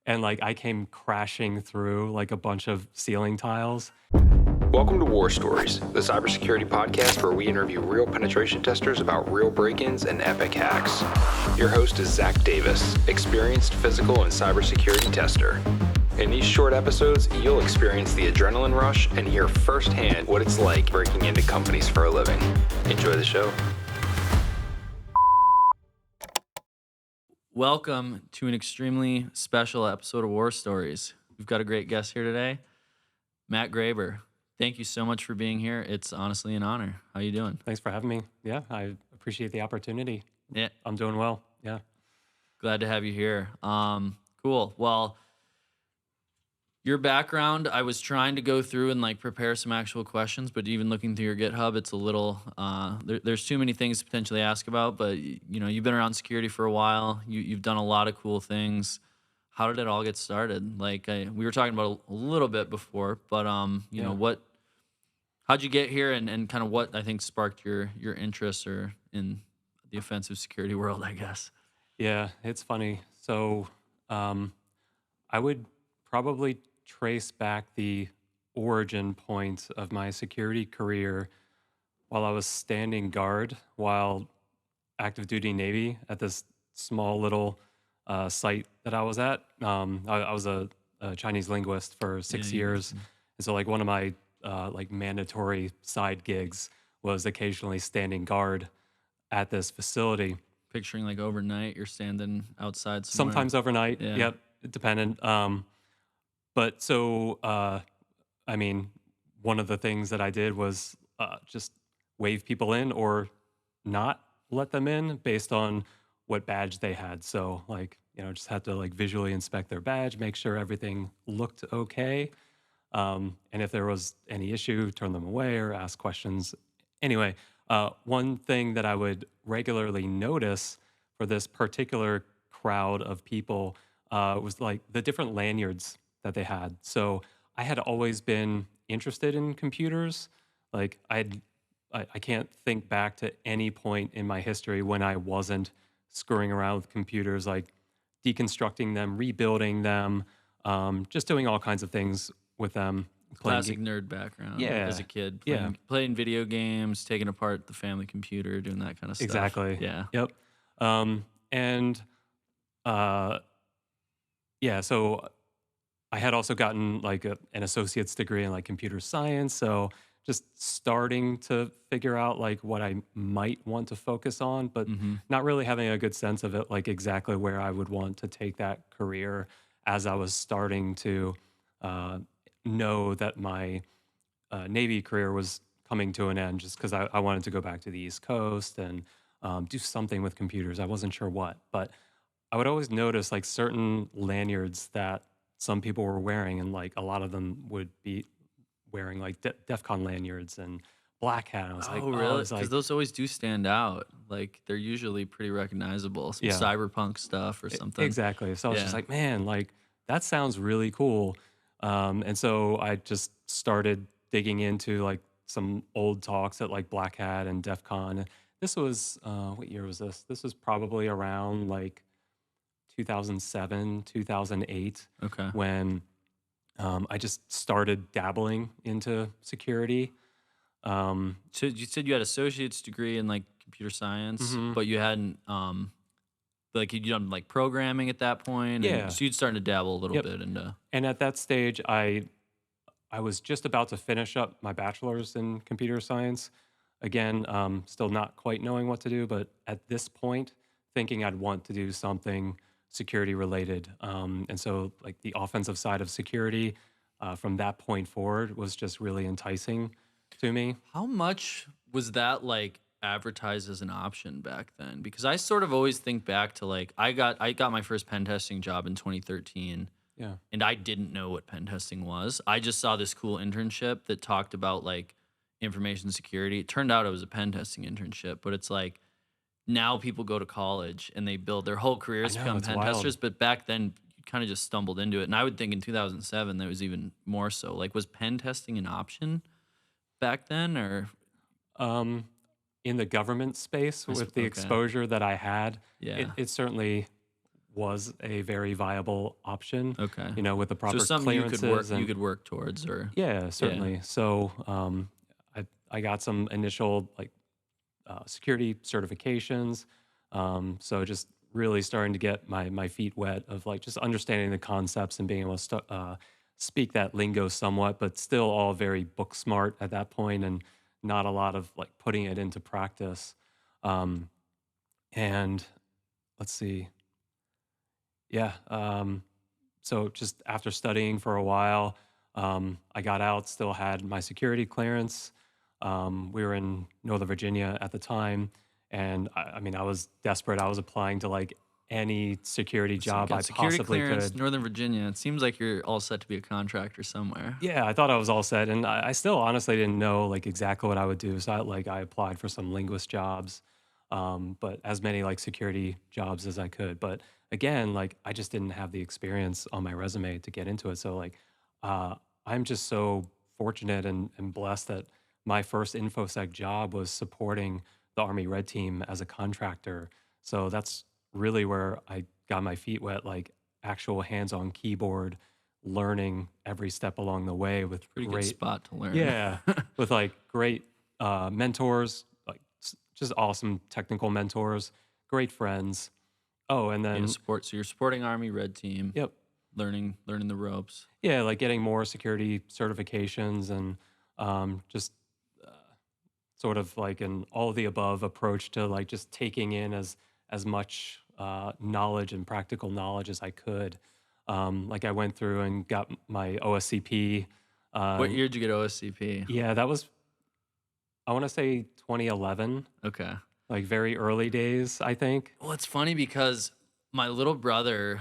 and like I came crashing through like a bunch of ceiling tiles. Welcome to War Stories, the cybersecurity podcast where we interview real penetration testers about real break-ins and epic hacks. Your host is Zach Davis, experienced physical and cybersecurity tester. In these short episodes, you'll experience the adrenaline rush and hear firsthand what it's like breaking into companies for a living. Enjoy the show. Welcome to an extremely special episode of War Stories. We've got a great guest here today, Matt Graeber. Thank you so much for being here. It's honestly an honor. How you doing? Thanks for having me. Yeah, I appreciate the opportunity. Yeah, I'm doing well. Yeah. glad to have you here. Cool. Well, your background, I was trying to go through and like prepare some actual questions, but even looking through your GitHub, it's a little, there's too many things to potentially ask about, but you know, you've been around security for a while. You've done a lot of cool things. How did it all get started? Like we were talking about a little bit before, but you know, how'd you get here and kind of what I think sparked your interest or in the offensive security world, I guess. Yeah, it's funny. So I would probably trace back the origin point of my security career while I was standing guard while active duty Navy at this small little site that I was at. I was a Chinese linguist for six you years, mentioned. and so like one of my like mandatory side gigs was occasionally standing guard at this facility. Picturing like overnight, you're standing outside somewhere. Sometimes overnight. Yeah. Yep, it depended. But so I mean, one of the things that I did was just wave people in or not let them in based on what badge they had. So like, just had to like visually inspect their badge, make sure everything looked okay. And if there was any issue, turn them away or ask questions. Anyway, one thing that I would regularly notice for this particular crowd of people was like the different lanyards that they had. So I had always been interested in computers. Like I can't think back to any point in my history when I wasn't screwing around with computers, like deconstructing them, rebuilding them, just doing all kinds of things with them. Classic nerd background Yeah, as a kid. yeah. Playing video games, taking apart the family computer, doing that kind of stuff. Exactly. Yeah. Yep. And uh, yeah, so I had also gotten like an associate's degree in like computer science. So just starting to figure out like what I might want to focus on, but Mm-hmm. not really having a good sense of it, like exactly where I would want to take that career as I was starting to uh, know that my Navy career was coming to an end just because I wanted to go back to the East Coast and do something with computers. I wasn't sure what, but I would always notice like certain lanyards that some people were wearing, and like a lot of them would be wearing like DEF CON lanyards and black hat. I was like, Oh, oh, I really? was Because like, those always do stand out. Like they're usually pretty recognizable. Some yeah, cyberpunk stuff or something. exactly. So I was just Yeah. like, man, like that sounds really cool. And so I just started digging into like some old talks at like Black Hat and DEF CON. This was, what year was this? This was probably around like 2007, 2008, Okay. when I just started dabbling into security. So you said you had associate's degree in like computer science, Mhm. but you hadn't like you'd done like programming at that point, and Yeah. so you'd starting to dabble a little Yep. bit into. And at that stage, I was just about to finish up my bachelor's in computer science. Again, still not quite knowing what to do, but at this point, thinking I'd want to do something security related. And so, like the offensive side of security, from that point forward, was just really enticing to me. How much was that like advertised as an option back then? Because I sort of always think back to like I got my first pen testing job in 2013, Yeah. and I didn't know what pen testing was. I just saw this cool internship that talked about like information security. It turned out it was a pen testing internship, but it's like now people go to college and they build their whole I careers to know, become it's pen wild. testers. But back then, you kind of just stumbled into it. And I would think in 2007 that was even more so. Like, was pen testing an option back then, or Um, in the government space, with the okay, exposure that I had, yeah, it certainly was a very viable option, Okay. with the So proper something clearances you and could work towards, or yeah, yeah. certainly. So I got some initial like security certifications. So just really starting to get my feet wet of like just understanding the concepts and being able to speak that lingo somewhat, but still all very book smart at that point and not a lot of like putting it into practice. Um, and let's see, yeah. So just after studying for a while, I got out, still had my security clearance. We were in Northern Virginia at the time, and I mean, I was desperate. I was applying to like any security So you job I got security possibly clearance, could. Northern Virginia. It seems like you're all set to be a contractor somewhere. Yeah, I thought I was all set, and I still honestly didn't know like exactly what I would do. So I applied for some linguist jobs, but as many like security jobs as I could. But again, like I just didn't have the experience on my resume to get into it. So like, uh, I'm just so fortunate and blessed that my first infosec job was supporting the Army Red Team as a contractor. So that's really where I got my feet wet, like actual hands-on keyboard learning every step along the way with Pretty good great, spot to learn. yeah, with like great mentors, like just awesome technical mentors, great friends. Oh, and Yeah, then, support. So you're supporting Army Red Team, yep, learning the ropes. yeah, like getting more security certifications and just uh, sort of like an all of the above approach to like just taking in as much knowledge and practical knowledge as I could. Like I went through and got my OSCP. What Uh, year did you get OSCP? yeah, that was I want to say 2011, Okay. like very early days, I think. Well, it's funny because my little brother,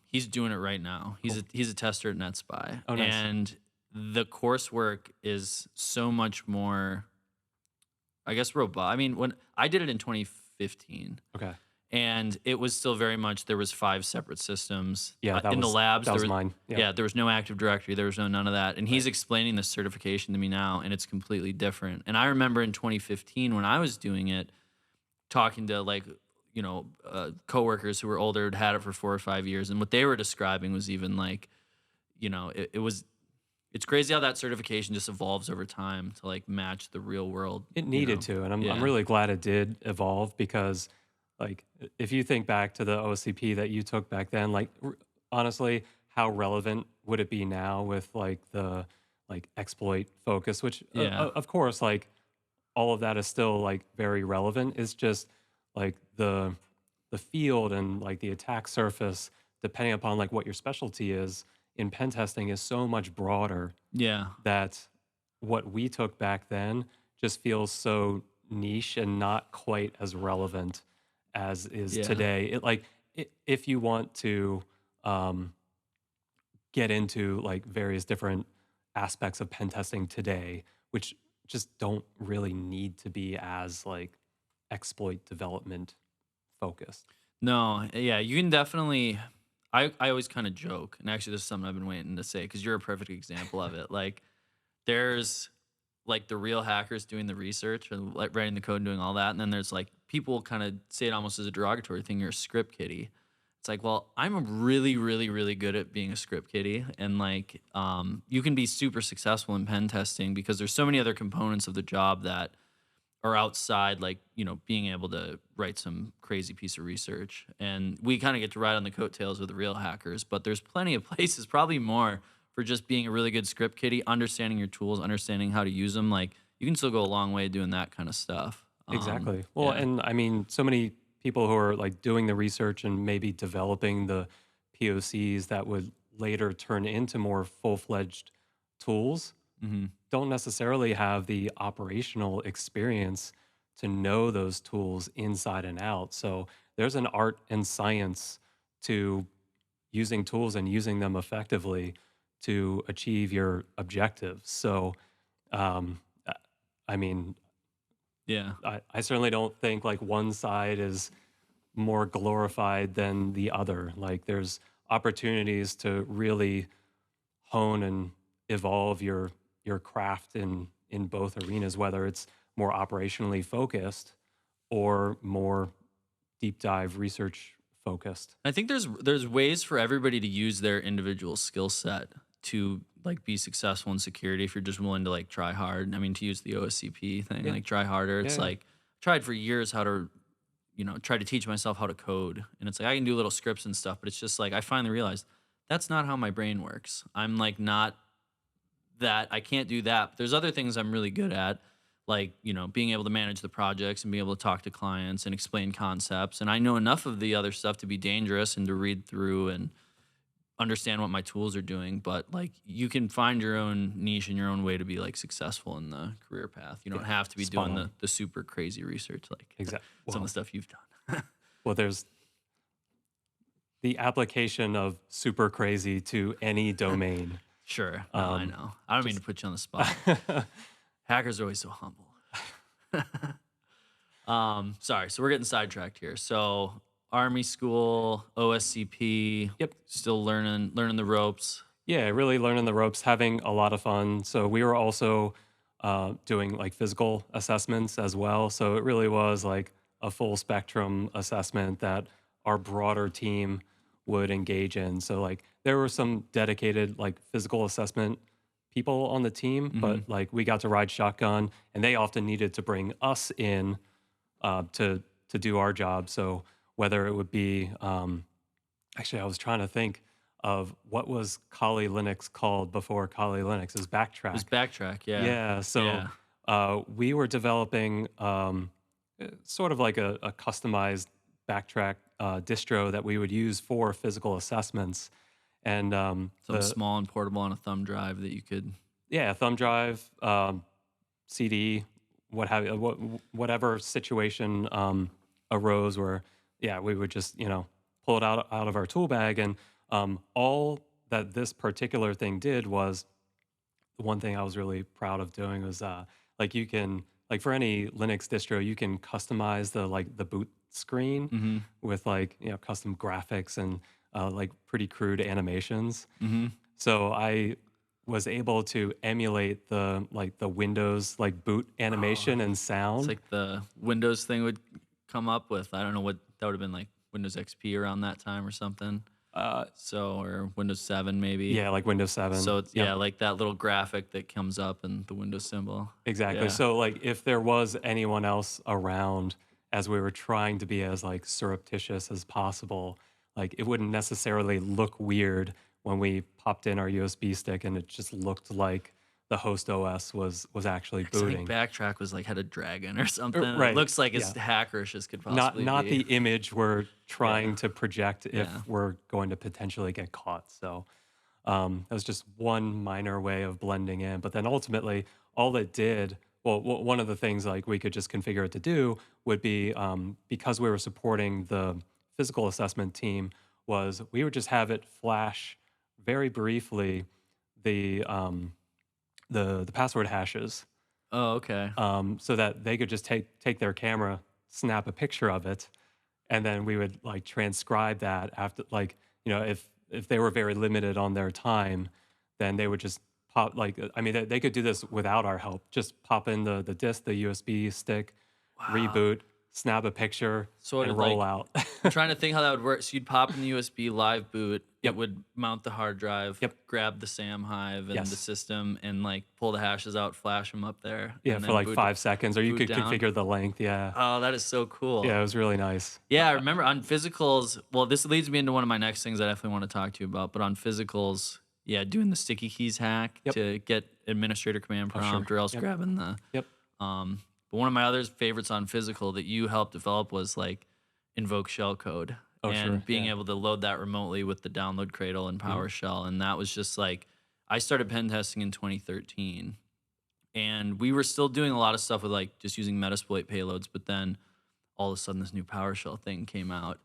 he's doing it right now. Cool. He's a tester at NetSpy, Oh, nice. and the coursework is so much more, I guess, robust. I mean, when I did it in 2015, Okay. and it was still very much there was 5 separate systems Yeah, in the labs. that There was was mine. Yep. yeah, there was no Active Directory, there was no none of that. And Right. he's explaining this certification to me now, and it's completely different. And I remember in 2015 when I was doing it, talking to like coworkers who were older, had had it for 4 or 5 years, and what they were describing was even like, it was it's crazy how that certification just evolves over time to like match the real world. It needed to, and I'm Yeah, really glad it did evolve because, like, if you think back to the OCP that you took back then, like, honestly, how relevant would it be now with like the like exploit focus? Which, yeah, of course, like all of that is still like very relevant. It's just like the field and like the attack surface, depending upon like what your specialty is in pen testing, is so much broader yeah, that what we took back then just feels so niche and not quite as relevant as is yeah. today. If you want to um, get into like various different aspects of pen testing today, which just don't really need to be as like exploit development focused. No, yeah, you can definitely. I always kind of joke, and actually, this is something I've been waiting to say because you're a perfect example of it. Like, there's like the real hackers doing the research and like writing the code and doing all that, and then there's like people kind of say it almost as a derogatory thing. You're a script kiddie. It's like, well, I'm really, really, really good at being a script kiddie, and like, you can be super successful in pen testing because there's so many other components of the job that are outside, like, being able to write some crazy piece of research. And we kind of get to ride on the coattails of the real hackers, but there's plenty of places, probably more, for just being a really good script kiddie, understanding your tools, understanding how to use them. Like, you can still go a long way doing that kind of stuff. Exactly. Well, Yeah. and I mean, so many people who are like doing the research and maybe developing the POCs that would later turn into more full-fledged tools Hmm. don't necessarily have the operational experience to know those tools inside and out. So there's an art and science to using tools and using them effectively to achieve your objectives. So, um, I I mean, Yeah. I certainly don't think like one side is more glorified than the other. Like there's opportunities to really hone and evolve your craft in both arenas, whether it's more operationally focused or more deep dive research focused. I think there's ways for everybody to use their individual skill set to like be successful in security if you're just willing to like try hard. I mean, to use the OSCP thing, Yeah. like try harder. It's Yeah. like tried for years how to, try to teach myself how to code. And it's like I can do little scripts and stuff, but it's just like I finally realized that's not how my brain works. I'm like not that I can't do that. But there's other things I'm really good at, like, being able to manage the projects and be able to talk to clients and explain concepts. And I know enough of the other stuff to be dangerous and to read through and understand what my tools are doing. But like you can find your own niche and your own way to be like successful in the career path. You don't have to be spot doing on. the super crazy research like Exactly. some of the stuff you've done. Well, there's the application of super crazy to any domain. Sure. No, I know. I don't mean to put you on the spot. Hackers are always so humble. Sorry. So we're getting sidetracked here. So Army school, OSCP. Yep. Still learning the ropes. Yeah, really learning the ropes, having a lot of fun. So we were also doing like physical assessments as well. So it really was like a full spectrum assessment that our broader team would engage in. So like there were some dedicated like physical assessment people on the team, but like we got to ride shotgun, and they often needed to bring us in to do our job. So whether it would be actually, I was trying to think of what was Kali Linux called before Kali Linux. It was Backtrack. It was Backtrack. Yeah. Yeah. So we were developing sort of like a customized Backtrack distro that we would use for physical assessments. And Something small and portable on a thumb drive that you could. yeah, thumb drive, CD, what have you, whatever situation arose where, yeah, we would just, pull it out of our tool bag. And all that this particular thing did was, the one thing I was really proud of doing was like you can, like for any Linux distro, you can customize the boot screen with like, custom graphics and like pretty crude animations. So I was able to emulate the Windows like boot animation and sound. It's like the Windows thing would come up with. I don't know what that would have been like, Windows XP around that time or something. Or Windows 7 maybe. Yeah, like Windows 7. So it's like that little graphic that comes up and the Windows symbol. Exactly. Yeah. So like if there was anyone else around as we were trying to be as like surreptitious as possible, like it wouldn't necessarily look weird when we popped in our USB stick and it just looked like the host OS was actually booting. Like Backtrack was like had a dragon or something. Right, It looks like as hackerish as could Not possibly not be. the image we're trying to project if Yeah. we're going to potentially get caught. So that was just one minor way of blending in. But then ultimately, all it did, well, one of the things like we could just configure it to do would be because we were supporting the physical assessment team, was we would just have it flash very briefly the password hashes, Oh, okay. so that they could just take their camera, snap a picture of it, and then we would like transcribe that after, like, if they were very limited on their time, then they would just pop, like, I mean, they could do this without our help. Just pop in the disk, the USB stick, reboot, snap a picture, Sort and of roll like- out. I'm trying to think how that would work. So you'd pop in the USB live boot. Yep. It would mount the hard drive. Yep. Grab the SAM hive and Yes. the system and like pull the hashes out, flash them up there. Yeah, and for then like boot- 5 seconds, or you boot could down. configure the length. Yeah. Oh, that is so cool. Yeah, it was really nice. Yeah, I remember on physicals. Well, this leads me into one of my next things I definitely want to talk to you about. But on physicals, yeah, doing the sticky keys hack Yep. to get administrator command prompt, or else Yep. grabbing the. Yep. But one of my other favorites on physical that you helped develop was like Invoke-Shellcode. Oh, and sure, being yeah. able to load that remotely with the download cradle and PowerShell. And that was just like, I started pen testing in 2013. And we were still doing a lot of stuff with like just using Metasploit payloads. But then all of a sudden this new PowerShell thing came out.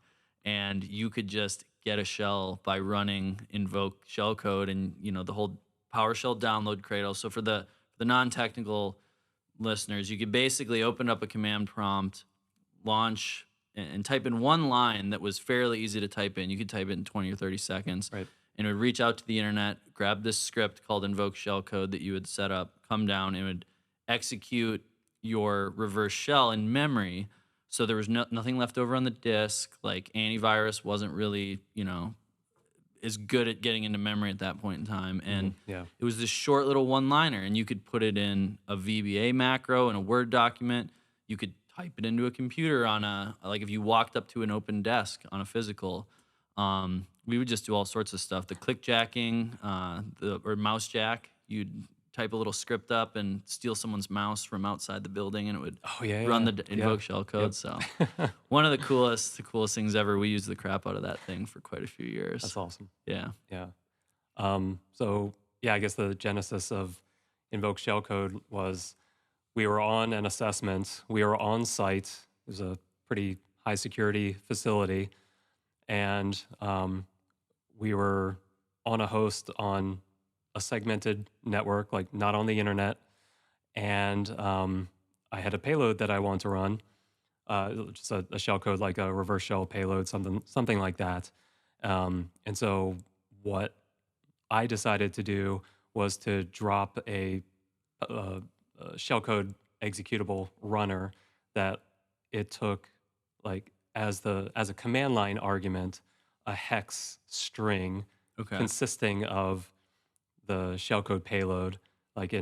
And you could just get a shell by running Invoke-Shellcode and, the whole PowerShell download cradle. So for the non-technical listeners, you could basically open up a command prompt, launch, and type in one line that was fairly easy to type in. You could type it in 20 or 30 seconds. Right. And it would reach out to the internet, grab this script called Invoke-Shellcode that you would set up, come down, and it would execute your reverse shell in memory. So there was nothing left over on the disk. Like antivirus wasn't really, is good at getting into memory at that point in time. And Yeah. it was this short little one-liner, and you could put it in a VBA macro in a Word document. You could type it into a computer on like if you walked up to an open desk on a physical. We would just do all sorts of stuff. The click jacking, or mouse jack, you'd type a little script up and steal someone's mouse from outside the building, and it would Oh yeah. run Yeah. the Yeah. Invoke-Shellcode. Yep. So one of the coolest things ever. We used the crap out of that thing for quite a few years. That's awesome. Yeah. Yeah. So yeah, I guess the genesis of Invoke-Shellcode was we were on an assessment. We were on site. It was a pretty high security facility, and we were on a host on a segmented network, like not on the internet. And I had a payload that I wanted to run, just a shellcode, like a reverse shell payload, something like that. And so what I decided to do was to drop a shellcode executable runner that it took like as a command line argument a hex string Okay. consisting of the shellcode payload, like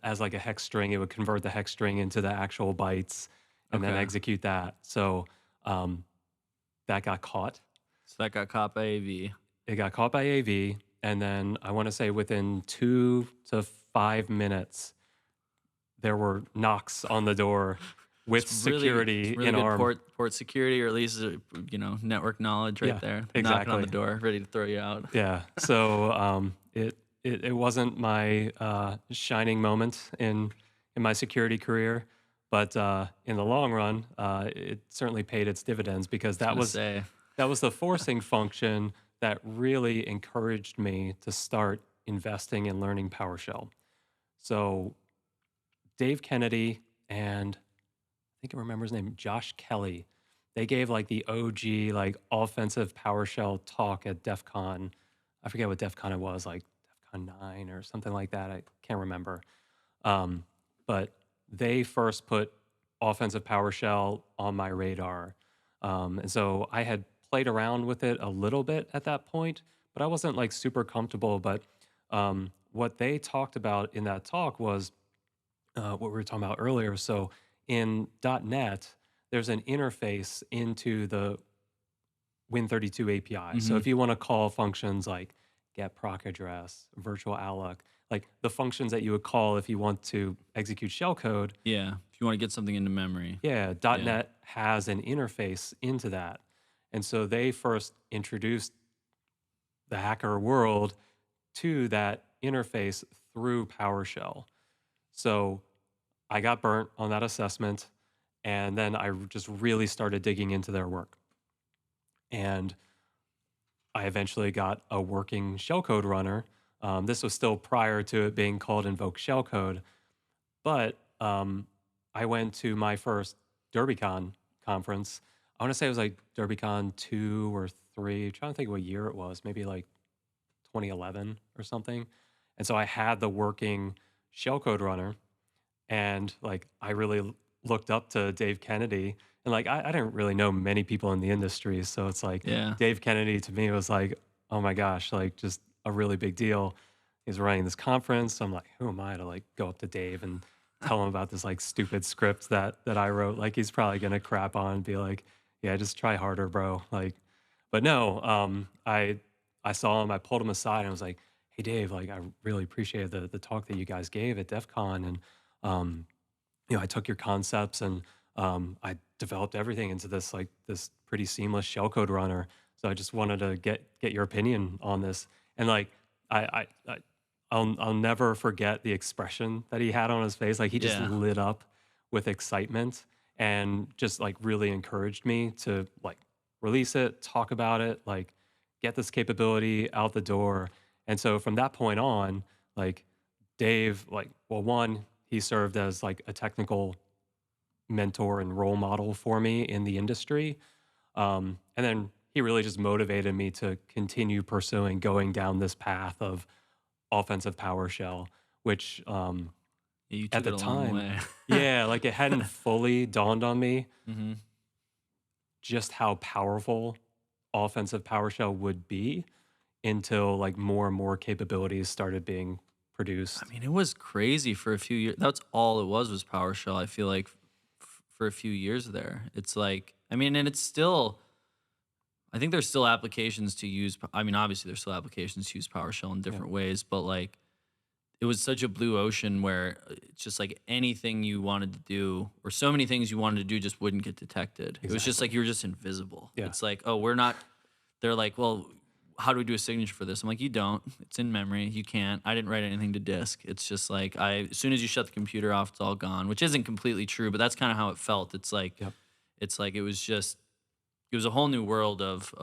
as like a hex string. It would convert the hex string into the actual bytes and then Okay. execute that. So that got caught. So that got caught by AV. It got caught by AV, and then I want to say within 2 to 5 minutes, there were knocks on the door with It's security really in good arm. port security, or at least network knowledge right Yeah, there. Knocking on the exactly. door, ready to throw you out. Yeah. So it wasn't my shining moment in my security career, but in the long run, it certainly paid its dividends because I was gonna say, that was the forcing function that really encouraged me to start investing in learning PowerShell. So Dave Kennedy and I think I remember his name, Josh Kelly. They gave like the OG like offensive PowerShell talk at DEF CON. I forget what DEF CON it was, like DEF CON 9 or something like that. I can't remember. But they first put offensive PowerShell on my radar. And so I had played around with it a little bit at that point, but I wasn't like super comfortable. But what they talked about in that talk was what we were talking about earlier. So in .NET, there's an interface into the Win32 API. So if you want to call functions like get proc address, virtual alloc, like the functions that you would call if you want to execute shellcode, yeah, if you want to get something into memory. yeah, .NET has an interface into that. And so they first introduced the hacker world to that interface through PowerShell. So I got burnt on that assessment, and then I just really started digging into their work. And I eventually got a working shellcode runner. This was still prior to it being called Invoke-Shellcode, but I went to my first DerbyCon conference. I want to say it was like DerbyCon 2 or 3. I'm trying to think what year it was, maybe like 2011 or something. And so I had the working shellcode runner, and like I really looked up to Dave Kennedy, and like I didn't really know many people in the industry, so it's like Yeah. Dave Kennedy to me was like, oh my gosh, like just a really big deal. He's running this conference. So I'm like, who am I to like go up to Dave and tell him about this like stupid script that I wrote? Like he's probably gonna crap on and be like, yeah, just try harder, bro. Like, but no, I saw him, I pulled him aside and I was like, hey Dave, like I really appreciated the talk that you guys gave at DEF CON, and I took your concepts and I developed everything into this like this pretty seamless shellcode runner. So I just wanted to get your opinion on this. And like I'll never forget the expression that he had on his face. Like he just Yeah. lit up with excitement and just like really encouraged me to like release it, talk about it, like get this capability out the door. And so from that point on, like Dave, like, well, one, he served as like a technical mentor and role model for me in the industry. And then he really just motivated me to continue pursuing going down this path of offensive PowerShell, which, Yeah, you at took the it a long time, way. yeah, like it hadn't fully dawned on me Hmm. just how powerful offensive PowerShell would be until like more and more capabilities started being I produced. mean, it was crazy for a few years. That's all it was PowerShell. I feel like for a few years there, it's like, I mean, and it's still, I think there's still applications to use. I mean, obviously, there's still applications to use PowerShell in Yeah, different ways, but like it was such a blue ocean where it's just like anything you wanted to do, or so many things you wanted to do, just wouldn't get detected. It was just like exactly. you were just invisible. Yeah, It's like, oh, we're not. They're like, well, how do we do a signature for this? I'm like, you don't. It's in memory. You can't. I didn't write anything to disk. It's just like as soon as you shut the computer off, it's all gone, which isn't completely true, but that's kind of how it felt. yep, It's like it was just it was a whole new world of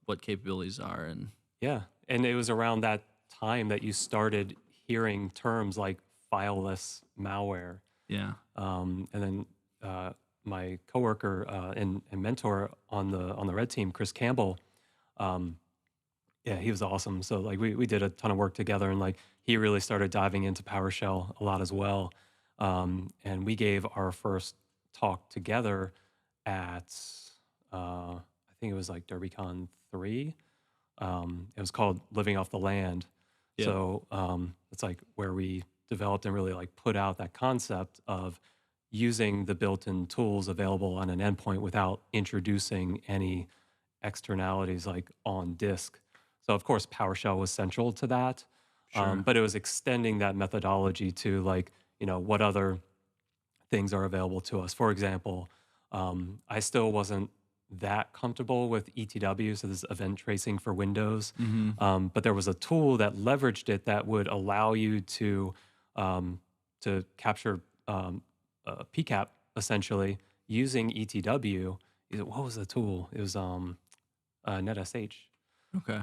what capabilities are. And yeah. And it was around that time that you started hearing terms like fileless malware. yeah, And then my coworker and mentor on the red team, Chris Campbell, um, yeah, he was awesome. So like we did a ton of work together, and like he really started diving into PowerShell a lot as well. And we gave our first talk together at I think it was like DerbyCon 3. It was called Living Off the Land. yep, So it's like where we developed and really like put out that concept of using the built-in tools available on an endpoint without introducing any externalities like on disk. So of course PowerShell was central to that, sure, but it was extending that methodology to like what other things are available to us. For example, I still wasn't that comfortable with ETW, so this event tracing for Windows. mm-hmm, But there was a tool that leveraged it that would allow you um, to capture PCAP essentially using ETW. What was the tool? It was NetSH. okay.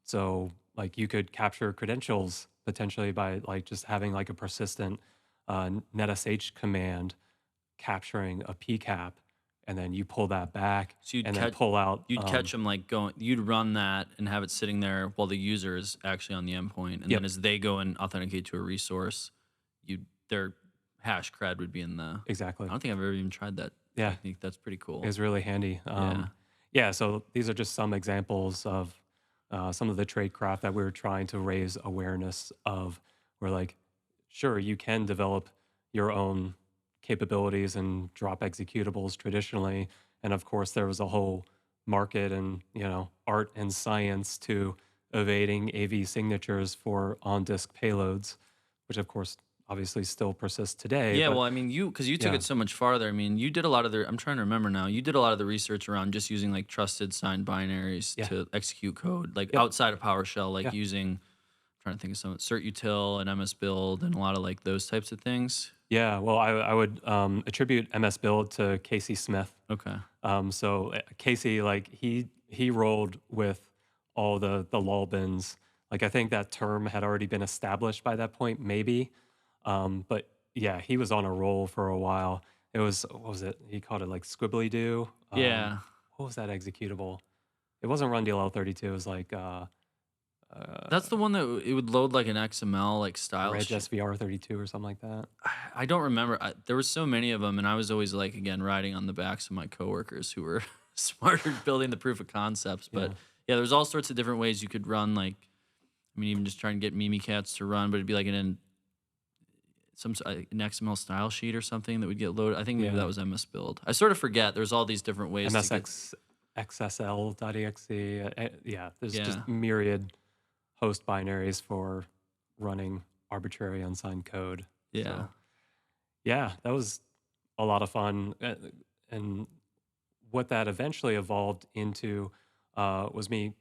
So like you could capture credentials potentially by like just having like a persistent NetSH command capturing a PCAP, and then you pull that back So you'd and then catch pull out. you'd catch them like going. You'd run that and have it sitting there while the user is actually on the endpoint, and then Yep, as they go and authenticate to a resource, you their hash cred would be in the. I exactly. don't think I've ever even tried that Yeah, technique. That's pretty it cool. was really handy. Yeah, Yeah, so these are just some examples of some of the tradecraft that we were trying to raise awareness of. We're like, sure, you can develop your own capabilities and drop executables traditionally, and of course, there was a whole market and art and science to evading AV signatures for on-disk payloads, which of course obviously still persists today. yeah. But Well, I mean, because you took yeah, it so much farther. I mean, you did a lot of the. I'm trying to remember now. You did a lot of the research around just using like trusted signed binaries yeah, to execute code, like yep, outside of PowerShell, like yeah. using. I'm trying to think of some certutil and MS build and a lot of like those types of things. Yeah, well, I would attribute MS Build to Casey Smith. Okay. Casey, like he rolled with all the LOLBINS. Like I think that term had already been established by that point, maybe. But yeah, he was on a roll for a while. It was what was it? He called it like Squibbly Do. Yeah. What was that executable? It wasn't Run DLL32. It was like That's the one that it would load like an XML like style Reg sheet. SVR32 or something like that. I don't remember. There were so many of them, and I was always like, again, riding on the backs of my coworkers who were smarter at building the proof of concepts. But Yeah, yeah, there's all sorts of different ways you could run. Like, I mean, even just trying to get Mimikatz to run, but it'd be like an XML style sheet or something that would get loaded. I think maybe yeah. that was MS Build. I sort of forget. There's all these different ways to get. MSX XSL.exe. Yeah, there's just Yeah, myriad host binaries for running arbitrary unsigned code. yeah, So yeah, that was a lot of fun. And what that eventually evolved into was me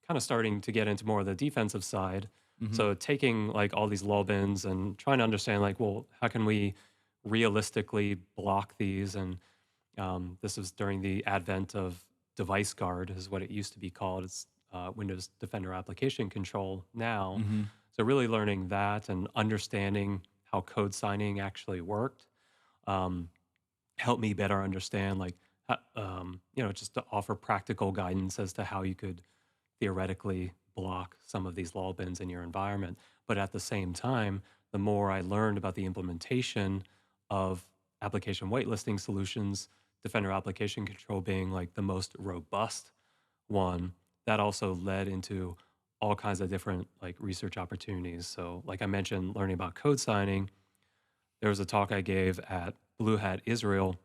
kind of starting to get into more of the defensive side. hmm, So taking like all these LOLBINs and trying to understand like, well, how can we realistically block these? And this was during the advent of Device Guard, is what it used to be called. It's Windows Defender Application Control now. hmm. So really learning that and understanding how code signing actually worked um, helped me better understand, like, just to offer practical guidance as to how you could theoretically block some of these LOLBINs in your environment. But at the same time, the more I learned about the implementation of application whitelisting solutions, Defender Application Control being like the most robust one, that also led into all kinds of different like research opportunities. So, like I mentioned, learning about code signing, there was a talk I gave at Blue Hat Israel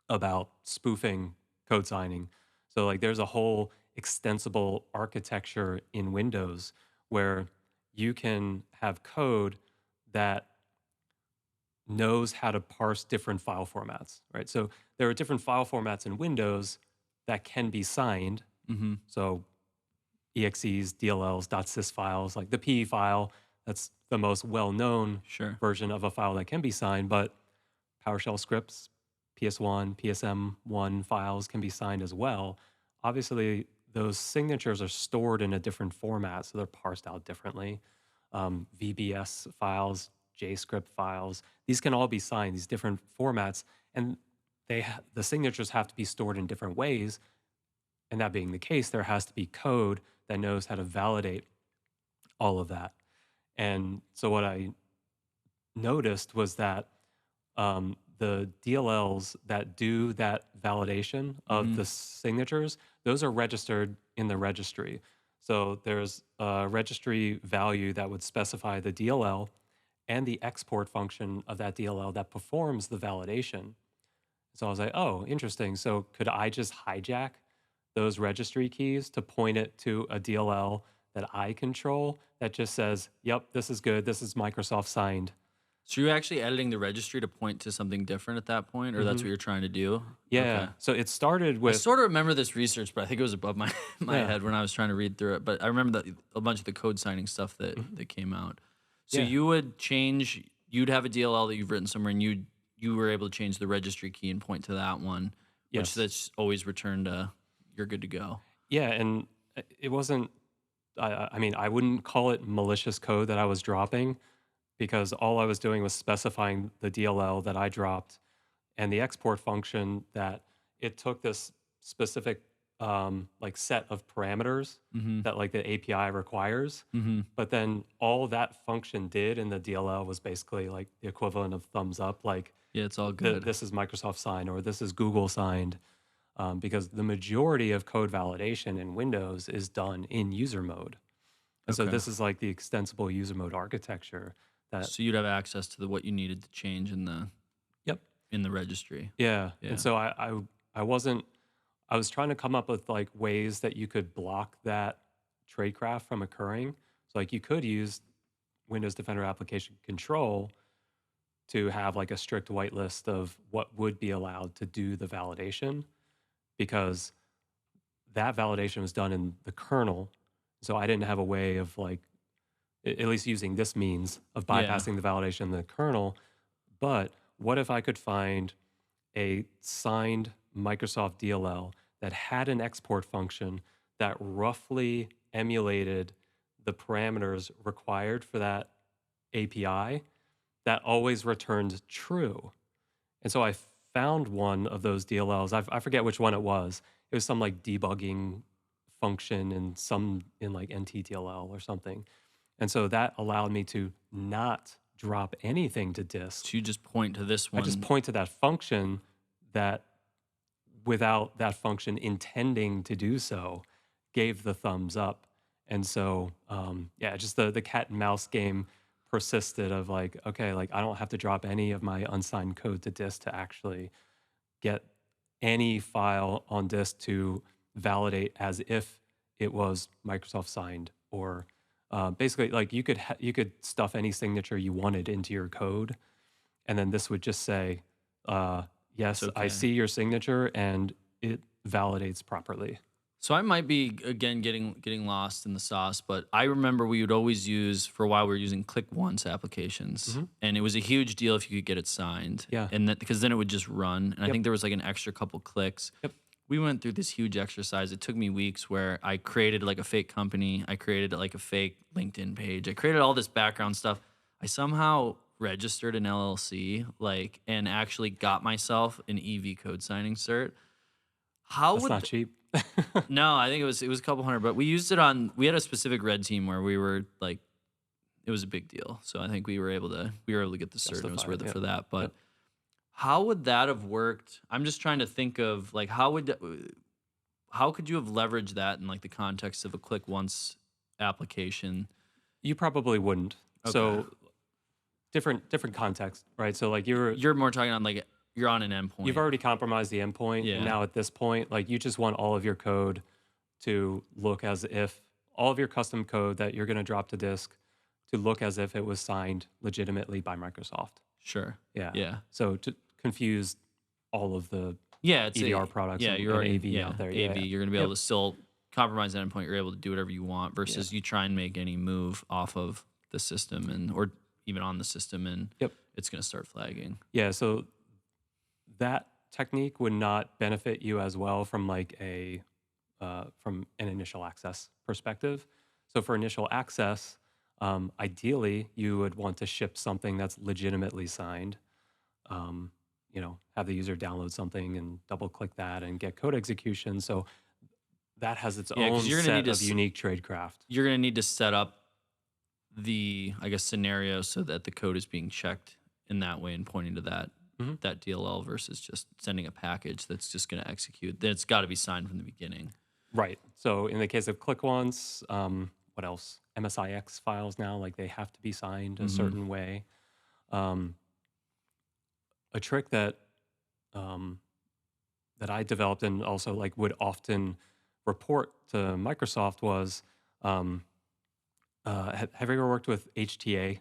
about spoofing code signing. So, like, there's a whole extensible architecture in Windows where you can have code that knows how to parse different file formats, right? So, there are different file formats in Windows that can be signed. Mm-hmm. So, exes, DLLs, .sys files, like the PE file, that's the most well-known Sure. version of a file that can be signed, but PowerShell scripts, PS1, PSM1 files can be signed as well. Obviously, those signatures are stored in a different format, so they're parsed out differently. VBS files, JScript files, these can all be signed, these different formats, and the signatures have to be stored in different ways. And that being the case, there has to be code that knows how to validate all of that. And so what I noticed was that the DLLs that do that validation of the signatures, those are registered in the registry. So there's a registry value that would specify the DLL and the export function of that DLL that performs the validation. So I was like, oh, interesting. So could I just hijack those registry keys to point it to a DLL that I control that just says, yep, this is good. This is Microsoft signed. So you're actually editing the registry to point to something different at that point, or that's what you're trying to do? Yeah. Okay. So it started I with, sort of remember this research, but I think it was above my Yeah. head when I was trying to read through it. But I remember that a bunch of the code signing stuff that came out. So Yeah. you would change, you'd have a DLL that you've written somewhere, and you were able to change the registry key and point to that one, which Yes. that's always returned you're good to go. yeah. And it wasn't, I mean, I wouldn't call it malicious code that I was dropping because all I was doing was specifying the DLL that I dropped and the export function that it took this specific like set of parameters that like the API requires. But then all that function did in the DLL was basically like the equivalent of thumbs up, like Yeah, it's all good. this is Microsoft signed or this is Google signed, because the majority of code validation in Windows is done in user mode. And so Okay. this is like the extensible user mode architecture that, So you'd have access to what you needed to change in the yep. registry. Yeah. Yeah. And so I was trying to come up with like ways that you could block that tradecraft from occurring. So like you could use Windows Defender Application Control to have like a strict whitelist of what would be allowed to do the validation because that validation was done in the kernel. So I didn't have a way of like, at least using this means of Yeah. bypassing the validation in the kernel. But what if I could find a signed Microsoft DLL that had an export function that roughly emulated the parameters required for that API that always returned true? And so I found one of those DLLs. I forget which one it was. It was some like debugging function in like NTDLL or something. And so that allowed me to not drop anything to disk. So you just point to this one. I just point to that function that without that function intending to do so gave the thumbs up. And so, yeah, just the cat and mouse game persisted of like, okay, like I don't have to drop any of my unsigned code to disk to actually get any file on disk to validate as if it was Microsoft signed or basically like you could stuff any signature you wanted into your code. And then this would just say, yes, It's I okay. see your signature and it validates properly. So I might be again getting lost in the sauce, but I remember we would always use for a while we were using click once applications, and it was a huge deal if you could get it signed. Yeah. and that because then it would just run, and I Yep. think there was like an extra couple clicks. Yep. We went through this huge exercise. It took me weeks where I created like a fake company, I created like a fake LinkedIn page, I created all this background stuff. I somehow registered an LLC, and actually got myself an EV code signing cert. How That's would not cheap. No, I think it was a couple hundred, but we used it on. We had a specific red team where we were like, it was a big deal. So I think we were able to get the cert. And it was Justify worth it. it Yep. for that. But Yep. how would that have worked? I'm just trying to think of like how could you have leveraged that in like the context of a click once application? You probably wouldn't. Okay. So different context, right? So like You're more talking on like you're on an endpoint. you've already compromised the endpoint, Yeah. and now at this point, like you just want all of your code to look as if all of your custom code that you're going to drop to disk to look as if it was signed legitimately by Microsoft. Sure. Yeah. Yeah. So to confuse all of the Yeah. It's EDR products Yeah, and, you're already AV out there. AV. Yeah. You're gonna be able to still compromise that endpoint. You're able to do whatever you want versus you try and make any move off of the system or even on the system and Yep. it's gonna start flagging. Yeah, so that technique would not benefit you as well from like from an initial access perspective. So for initial access, ideally you would want to ship something that's legitimately signed. Have the user download something and double click that and get code execution. So that has its Yeah, own 'cause you're gonna need set to of unique tradecraft. You're gonna need to set up the scenario so that the code is being checked in that way and pointing to that Mhm. that DLL versus just sending a package that's just gonna execute. Then it's gotta be signed from the beginning. Right. So in the case of click once, what else? MSIX files now, like they have to be signed a certain way. Um, a trick that I developed and also like would often report to Microsoft was, have you ever worked with HTA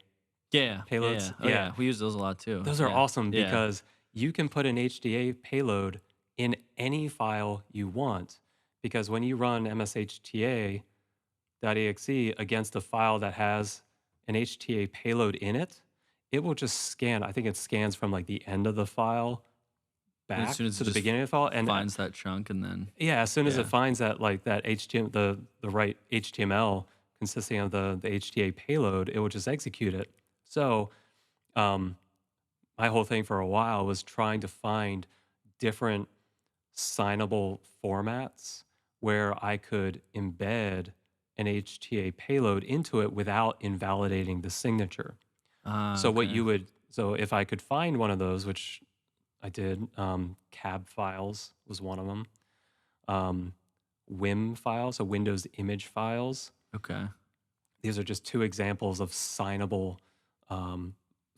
Yeah. payloads? Oh, yeah. We use those a lot too. Those are Yeah. awesome Yeah. because you can put an HTA payload in any file you want. Because when you run mshta.exe against a file that has an HTA payload in it, it will just scan. I think it scans from like the end of the file And back as soon as to it the just beginning of the file, and finds that chunk and then yeah, as soon as Yeah. it finds that like that HTML, the right HTML consisting of the HTA payload, it will just execute it. So um, my whole thing for a while was trying to find different signable formats where I could embed an HTA payload into it without invalidating the signature. So what okay. you would, so if I could find one of those, which I did, cab files was one of them, WIM files, so Windows image files. Okay. These are just two examples of signable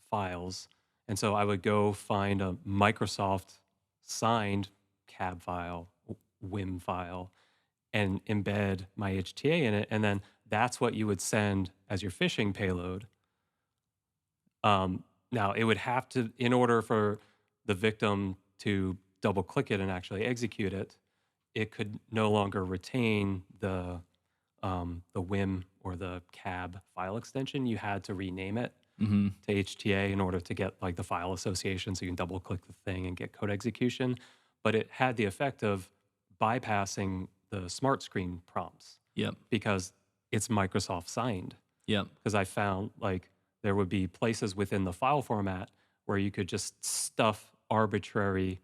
files. And so I would go find a Microsoft signed cab file, WIM file, and embed my HTA in it. And then that's what you would send as your phishing payload. Now, it would have to, in order for the victim to double click it and actually execute it, it could no longer retain the WIM or the cab file extension. You had to rename it Mm-hmm. to HTA in order to get like the file association, so you can double click the thing and get code execution. But it had the effect of bypassing the smart screen prompts Yep. because it's Microsoft signed. Yep. Because I found like there would be places within the file format where you could just stuff arbitrary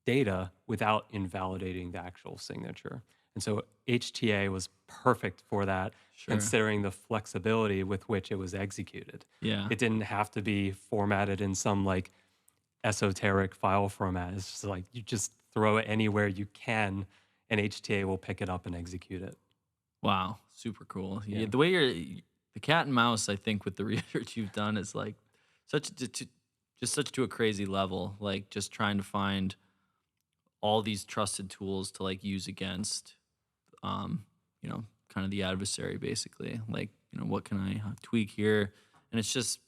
data without invalidating the actual signature. And so HTA was perfect for that, Sure. considering the flexibility with which it was executed. Yeah. It didn't have to be formatted in some like esoteric file format. It's just like you just throw it anywhere you can, and HTA will pick it up and execute it. Wow. Super cool. Yeah. Yeah. The way the cat and mouse, I think, with the research you've done is like such to a crazy level. Like just trying to find all these trusted tools to like use against, kind of the adversary, basically. Like, what can I tweak here? And it's just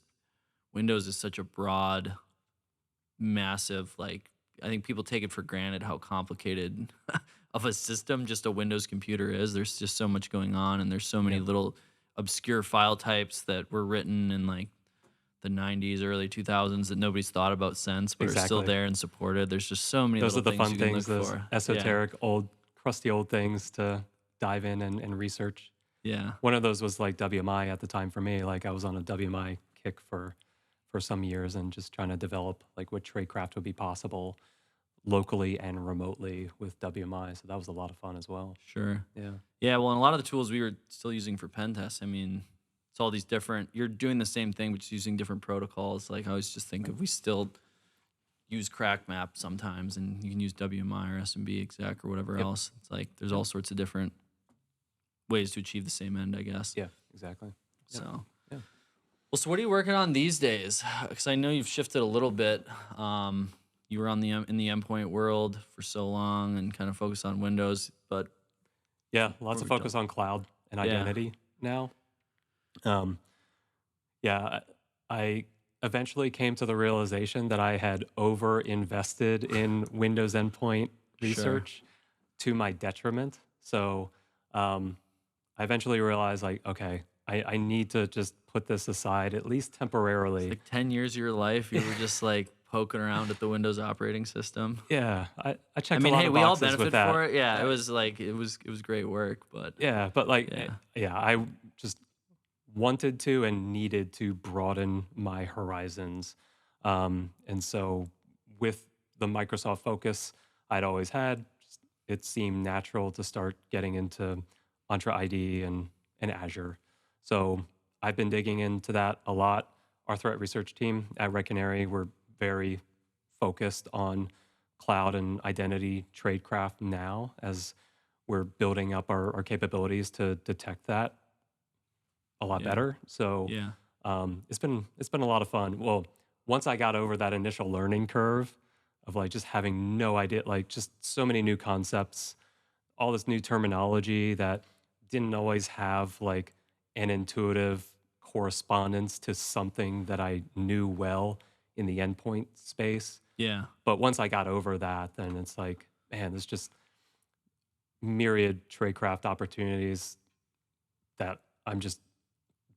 Windows is such a broad, massive, like, I think people take it for granted how complicated of a system just a Windows computer is. There's just so much going on, and there's so many little obscure file types that were written in like the 90s, early 2000s that nobody's thought about since, but are still Exactly. there and supported. There's just so many Those are little the things fun you can things, look those for. esoteric, old, crusty old things to dive in and research. Yeah. One of those was like WMI at the time for me. Like I was on a WMI kick for some years and just trying to develop like what tradecraft would be possible, locally and remotely with WMI. So that was a lot of fun as well. Sure. Yeah. Yeah, well, and a lot of the tools we were still using for pen tests, I mean, it's all these different, you're doing the same thing, but just using different protocols. Like I always just think of, we still use CrackMap sometimes, and you can use WMI or SMB exec or whatever Yep. else. It's like there's all sorts of different ways to achieve the same end, I guess. Yeah, exactly. Yep. So, Yeah. well, so what are you working on these days? Because I know you've shifted a little bit. You were on the in the endpoint world for so long and kind of focused on Windows, but Yeah, lots of we're focus on cloud and Yeah. identity now. Um, yeah, I eventually came to the realization that I had over invested in Windows endpoint Sure. research to my detriment. So I eventually realized, like, okay, I need to just put this aside, at least temporarily. Like 10 years of your life, you were just like poking around at the Windows operating system. Yeah, I I checked a mean, lot hey, of we all boxes with benefit that. for it. Yeah, it was like it was great work, but Yeah, but like, yeah, yeah, I just wanted to and needed to broaden my horizons. And so with the Microsoft focus I'd always had, it seemed natural to start getting into Entra ID and Azure. So I've been digging into that a lot. Our threat research team at Red Canary, we're very focused on cloud and identity tradecraft now as we're building up our capabilities to detect that a lot yeah, better. So yeah, it's been a lot of fun. Well, once I got over that initial learning curve of like just having no idea, like just so many new concepts, all this new terminology that didn't always have like an intuitive correspondence to something that I knew well in the endpoint space. yeah, But once I got over that, then it's like, man, there's just myriad tradecraft opportunities that I'm just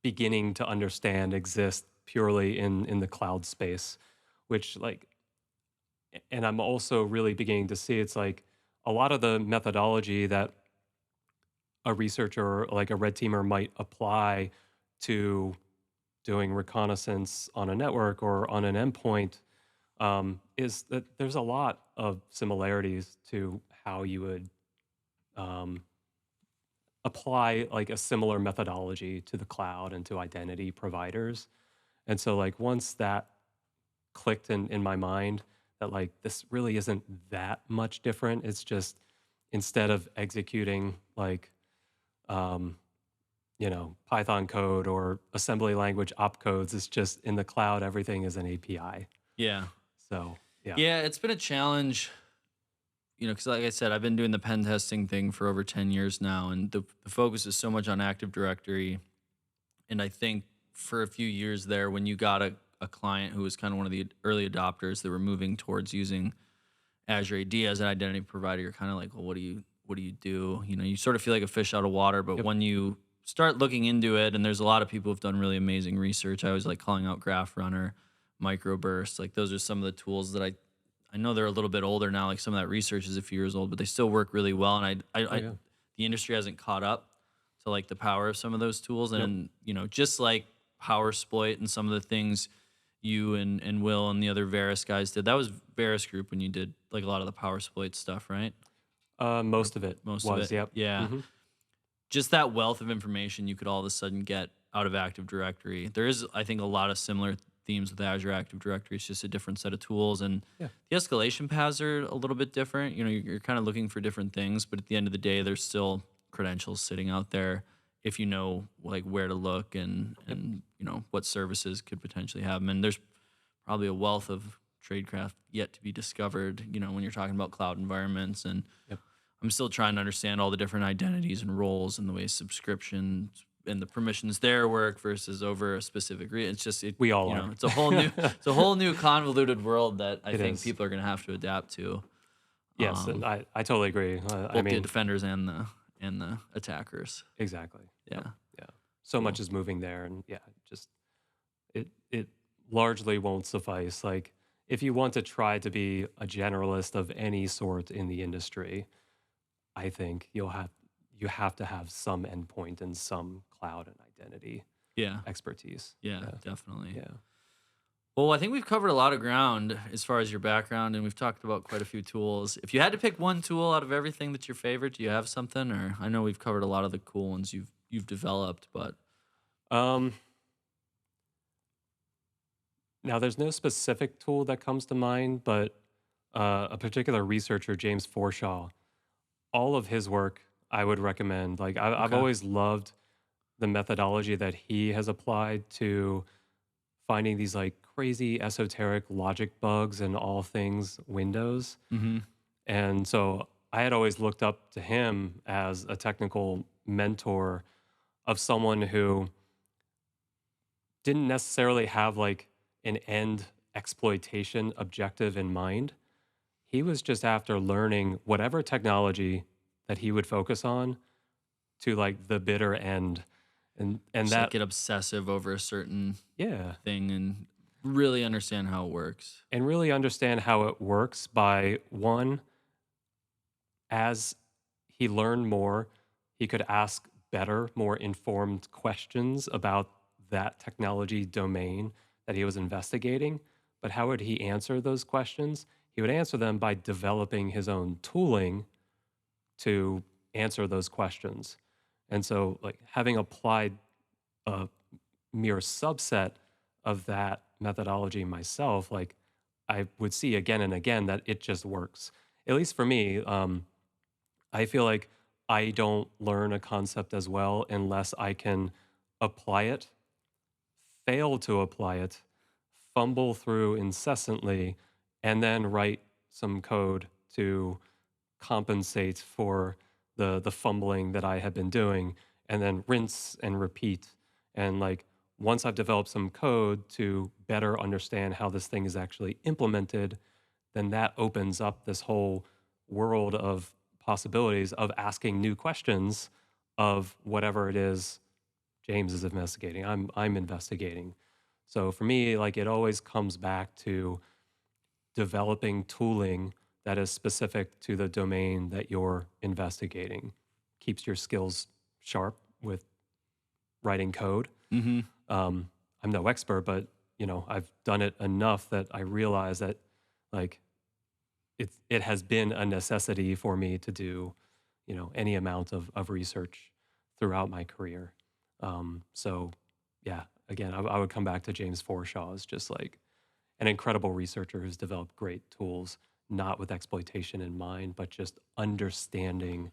beginning to understand exist purely in the cloud space, which like, and I'm also really beginning to see it's like a lot of the methodology that a researcher like a red teamer might apply to doing reconnaissance on a network or on an endpoint is that there's a lot of similarities to how you would um, apply like a similar methodology to the cloud and to identity providers. And so like once that clicked in my mind that like this really isn't that much different. It's just instead of executing like um, Python code or assembly language opcodes, it's just in the cloud, everything is an API. yeah. So yeah. Yeah, it's been a challenge, because like I said, I've been doing the pen testing thing for over 10 years now, and the focus is so much on Active Directory. And I think for a few years there, when you got a client who was kind of one of the early adopters that were moving towards using Azure AD as an identity provider, you're kind of like, well, what do you do? You sort of feel like a fish out of water. But Yep. when you start looking into it, and there's a lot of people who've done really amazing research. I always like calling out Graph Runner, Microburst. Like those are some of the tools that I know they're a little bit older now. Like some of that research is a few years old, but they still work really well. And Yeah. the industry hasn't caught up to like the power of some of those tools. Yep. And just like PowerSploit and some of the things you and Will and the other Varus guys did. That was Varus Group when you did like a lot of the PowerSploit stuff, right? Most of it Most was, of it. yep. Yeah. Mhm. Just that wealth of information you could all of a sudden get out of Active Directory. There is, I think, a lot of similar themes with Azure Active Directory. It's just a different set of tools, and Yeah. the escalation paths are a little bit different. You're kind of looking for different things, but at the end of the day, there's still credentials sitting out there if you know like where to look and what services could potentially have them. And there's probably a wealth of tradecraft yet to be discovered. When you're talking about cloud environments, and Yep. I'm still trying to understand all the different identities and roles and the way subscriptions and the permissions there work versus over a specific it's just We all are. it's a whole new it's a whole new convoluted world that I It think is. people are going to have to adapt to. Yes, and I totally agree. Both I the mean, defenders and the attackers. exactly. Yeah. Yeah. So much is moving there, and yeah, just it largely won't suffice. Like if you want to try to be a generalist of any sort in the industry, I think you have to have some endpoint and some cloud and identity Yeah. expertise. Yeah, Yeah. definitely. Yeah. Well, I think we've covered a lot of ground as far as your background, and we've talked about quite a few tools. If you had to pick one tool out of everything that's your favorite, do you have something? Or I know we've covered a lot of the cool ones you've developed, but Um, Now, there's no specific tool that comes to mind, but a particular researcher, James Forshaw, all of his work I would recommend. Like, I've okay. always loved the methodology that he has applied to finding these like crazy esoteric logic bugs in all things Windows. Mm-hmm. And so I had always looked up to him as a technical mentor of someone who didn't necessarily have like an end exploitation objective in mind. He was just after learning whatever technology that he would focus on to like the bitter end. And Just like that get obsessive over a certain yeah, thing and really understand how it works. and really understand how it works by one, as he learned more, he could ask better, more informed questions about that technology domain that he was investigating. But how would he answer those questions? He would answer them by developing his own tooling to answer those questions. And so, like, having applied a mere subset of that methodology myself, like, I would see again and again that it just works. At least for me, I feel like I don't learn a concept as well unless I can apply it, fail to apply it, fumble through incessantly, and then write some code to compensate for the fumbling that I had been doing, and then rinse and repeat. And like once I've developed some code to better understand how this thing is actually implemented, then that opens up this whole world of possibilities of asking new questions of whatever it is James is investigating. I'm investigating. So for me, like it always comes back to developing tooling that is specific to the domain that you're investigating. Keeps your skills sharp with writing code. Mm-hmm. I'm no expert, but I've done it enough that I realize that like it has been a necessity for me to do, any amount of research throughout my career. So yeah, again, I would come back to James Forshaw as just like an incredible researcher who's developed great tools, not with exploitation in mind, but just understanding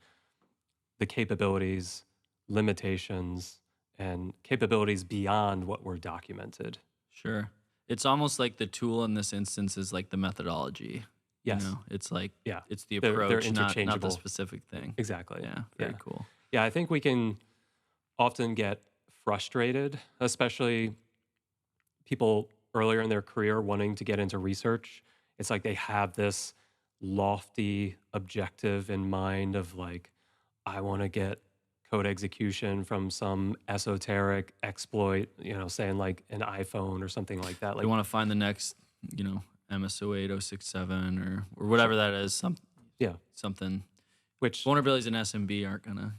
the capabilities, limitations, and capabilities beyond what were documented. Sure. It's almost like the tool in this instance is like the methodology. Yes. It's like Yeah. it's the They're approach, not the interchangeable. specific thing. Exactly. Yeah, Yeah. very cool. Yeah. I think we can often get frustrated, especially people earlier in their career wanting to get into research. It's like they have this lofty objective in mind of like, I want to get code execution from some esoteric exploit, saying like an iPhone or something like that. They Like, want to find the next, MSO 8067 or whatever that is, yeah, something. which Vulnerabilities in SMB aren't gonna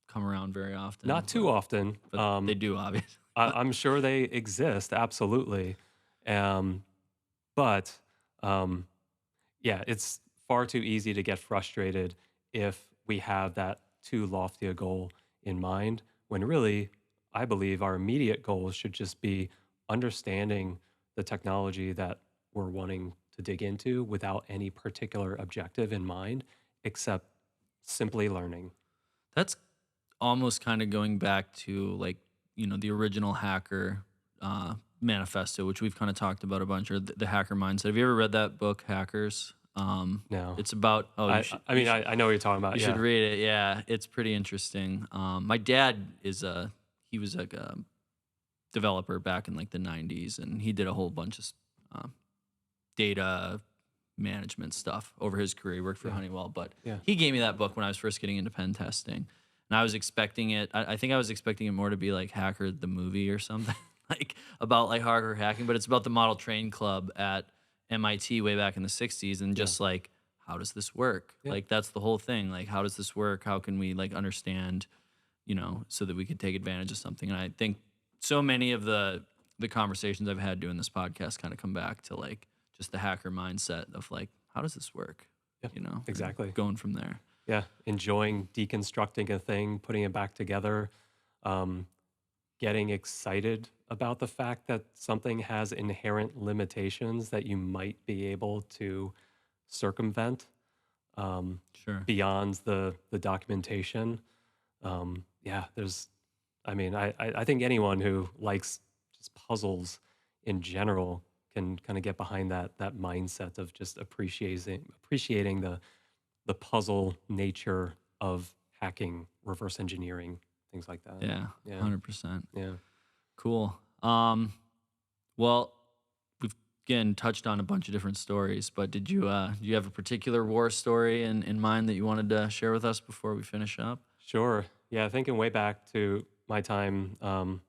come around very often. not too often. but they do obviously. I'm sure they exist, absolutely. Um, but yeah, it's far too easy to get frustrated if we have that too lofty a goal in mind, when really, I believe our immediate goals should just be understanding the technology that we're wanting to dig into without any particular objective in mind, except simply learning. That's almost kind of going back to like, the original hacker manifesto, which we've kind of talked about a bunch, or the hacker mindset. Have you ever read that book, Hackers? No. It's about, I mean, I know what you're talking about. you Yeah. should read it. Yeah, it's pretty interesting. My dad he was like a developer back in like the 90s, and he did a whole bunch of data management stuff over his career. He worked for Yeah. Honeywell, but Yeah. he gave me that book when I was first getting into pen testing. And I was expecting it, I think I was expecting it more to be like Hacker the movie or something, like about like hardcore hacking, but it's about the Model Train Club at MIT way back in the 60s and just like, how does this work? Yeah. Like that's the whole thing. Like, how does this work? How can we like understand, so that we could take advantage of something? And I think so many of the the conversations I've had doing this podcast kind of come back to like just the hacker mindset of like, how does this work? Yeah, You know, and exactly. going from there. Yeah, enjoying deconstructing a thing, putting it back together, getting excited about the fact that something has inherent limitations that you might be able to circumvent Sure. beyond the documentation. Yeah, there's, I mean, I think anyone who likes just puzzles in general can kind of get behind that mindset of just appreciating the puzzle nature of hacking, reverse engineering, things like that. Yeah. Yeah, 100%. yeah. Cool. Well, we've again touched on a bunch of different stories, but do you have a particular war story in mind that you wanted to share with us before we finish up? Sure. Yeah, thinking way back to my time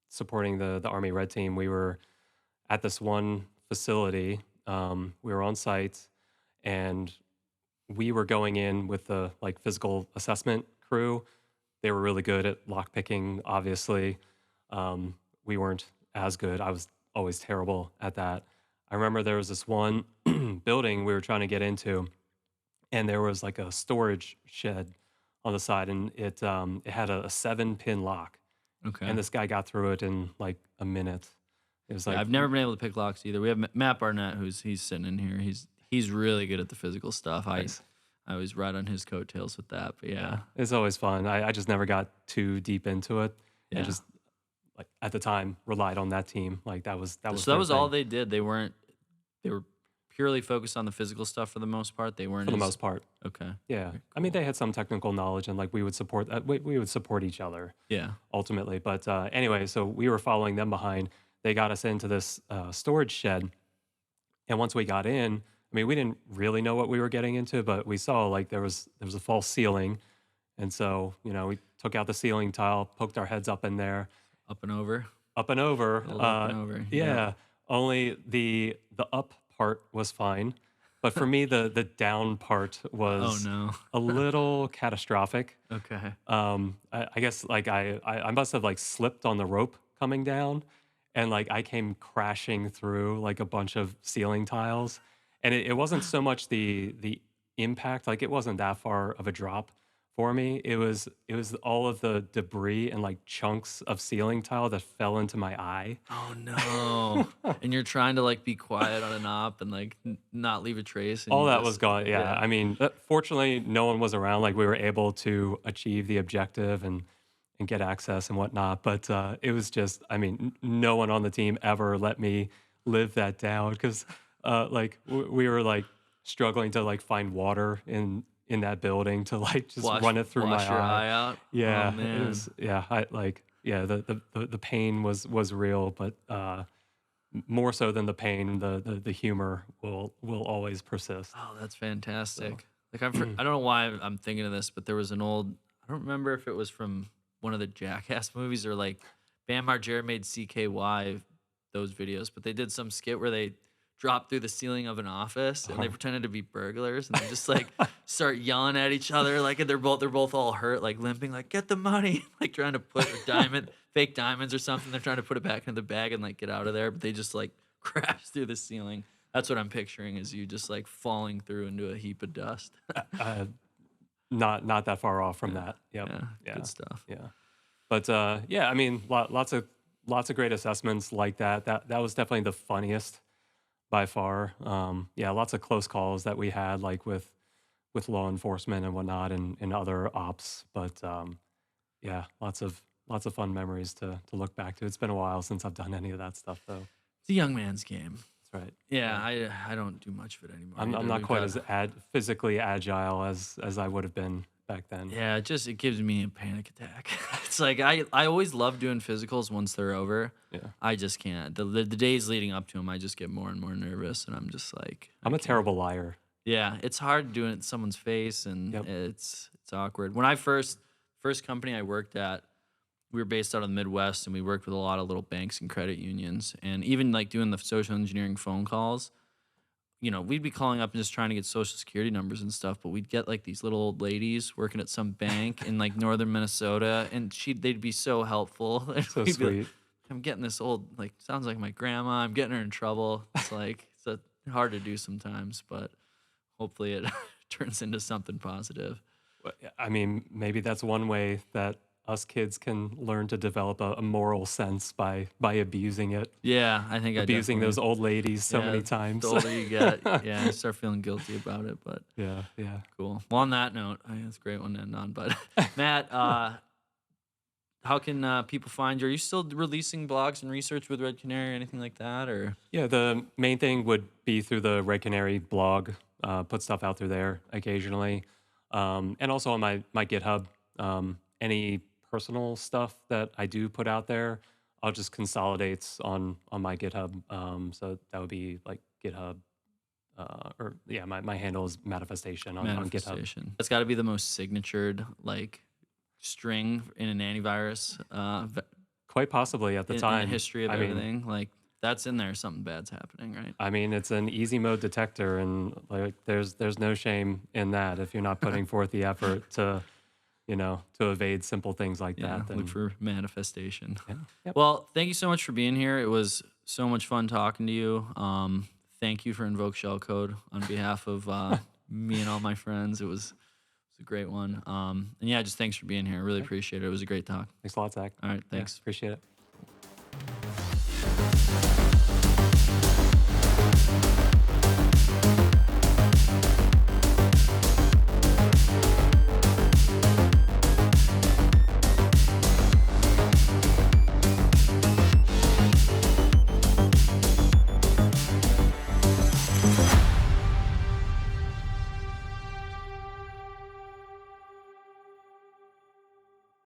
supporting the Army Red Team, we were at this one facility. We were on site, and we were going in with the like physical assessment crew. They were really good at lockpicking, obviously. We weren't as good. I was always terrible at that. I remember there was this one building we were trying to get into, and there was like a storage shed on the side, and it had a 7-pin lock, Okay. and this guy got through it in like a minute. It was Yeah, like, I've never been able to pick locks either. We have Matt Barnett, he's sitting in here. He's really good at the physical stuff. nice. I always ride on his coattails with that. But Yeah, yeah, it's always fun. I just never got too deep into it, and yeah. just like at the time relied on that team. Like that was So that their was all thing they did. They were purely focused on the physical stuff for the most part. They weren't for the as most part. okay. Yeah, Very I mean cool. they had some technical knowledge, and like we would support we would support each other Yeah. ultimately. But anyway, so we were following them behind. They got us into this storage shed, and once we got in, I mean we didn't really know what we were getting into, but we saw like there was a false ceiling, and so we took out the ceiling tile, poked our heads up in there, Up and over. up and over. Old up and over. Yep. Yeah, only the up part was fine, but for me the down part Oh was no. a little catastrophic. Okay. I guess like I must have like slipped on the rope coming down, and like I came crashing through like a bunch of ceiling tiles, and it wasn't so much the impact, like it wasn't that far of a drop for me. It was all of the debris and like chunks of ceiling tile that fell into my eye. Oh no. And you're trying to like be quiet on an op and like not leave a trace and All you that was just gone. Yeah, yeah. I mean, fortunately, no one was around. Like we were able to achieve the objective and get access and whatnot. But it was just, I mean, no one on the team ever let me live that down because, like, we were like struggling to like find water in that building to like just run it through my Wash your eye. eye out. Yeah, Oh it man. was. Yeah, I like. Yeah, the pain was real, but more so than the pain, the humor will always persist. Oh, that's So, fantastic. Like I don't know why I'm thinking of this, but there was an old I don't remember if it was from one of the Jackass movies or like Bam Margera made CKY those videos, but they did some skit where they dropped through the ceiling of an office and they uh-huh. pretended to be burglars and they just like start yelling at each other like and they're both all hurt like limping like get the money like trying to put fake diamonds or something they're trying to put it back in the bag and like get out of there but they just like crash through the ceiling. That's what I'm picturing is you just like falling through into a heap of dust. uh, not that far off from Yeah. that. Yep. Yeah, Yeah. good stuff. Yeah. But yeah, I mean, lots of great assessments like that. That was definitely the funniest by far. Yeah, lots of close calls that we had, like with law enforcement and whatnot, and other ops. But yeah, lots of fun memories to look back to. It's been a while since I've done any of that stuff, though. It's a young man's game. That's right. Yeah, Yeah. I don't do much of it anymore. I'm either. not We've quite got- as physically agile as I would have been back then. Yeah, it gives me a panic attack. It's like I always love doing physicals once they're over. Yeah. I just can't. The days leading up to them, I just get more and more nervous, and I'm just like, I'm a terrible liar. yeah, it's hard doing it in someone's face, and Yep. it's awkward. When I first company I worked at, we were based out of the Midwest, and we worked with a lot of little banks and credit unions, and even like doing the social engineering phone calls. We'd be calling up and just trying to get social security numbers and stuff, but we'd get like these little old ladies working at some bank in like northern Minnesota, and they'd be so helpful. And So we'd be like, sweet. I'm getting this old, like, sounds like my grandma. I'm getting her in trouble. It's like, it's hard to do sometimes, but hopefully it turns into something positive. I mean, maybe that's one way that us kids can learn to develop a moral sense by abusing it, Yeah, I think I abusing definitely, those old ladies so yeah, many times. the older you get, yeah, you start feeling guilty about it, but Yeah, yeah. cool. Well, on that note, I think that's a great one to end on. But Matt, how can people find you? Are you still releasing blogs and research with Red Canary or anything like that? Or Yeah, the main thing would be through the Red Canary blog. Put stuff out through there occasionally, and also on my GitHub. Any personal stuff that I do put out there, I'll just consolidate on my GitHub. So that would be like GitHub, or yeah, my handle is manifestation on GitHub. manifestation? That's got to be the most signatured like string in an antivirus Quite possibly at the in the time. history of I mean, everything. Like that's in there, something bad's happening, right? I mean, it's an easy mode detector, and like there's no shame in that if you're not putting forth the effort to, to evade simple things like Yeah, that. Then look for manifestation. yeah, yep. Well, thank you so much for being here. It was so much fun talking to you. Thank you for Invoke-Shellcode on behalf of me and all my friends. It was a great one. And yeah, just thanks for being here. I really appreciate it. It was a great talk. Thanks a lot, Zach. All right, Yeah, thanks. appreciate it.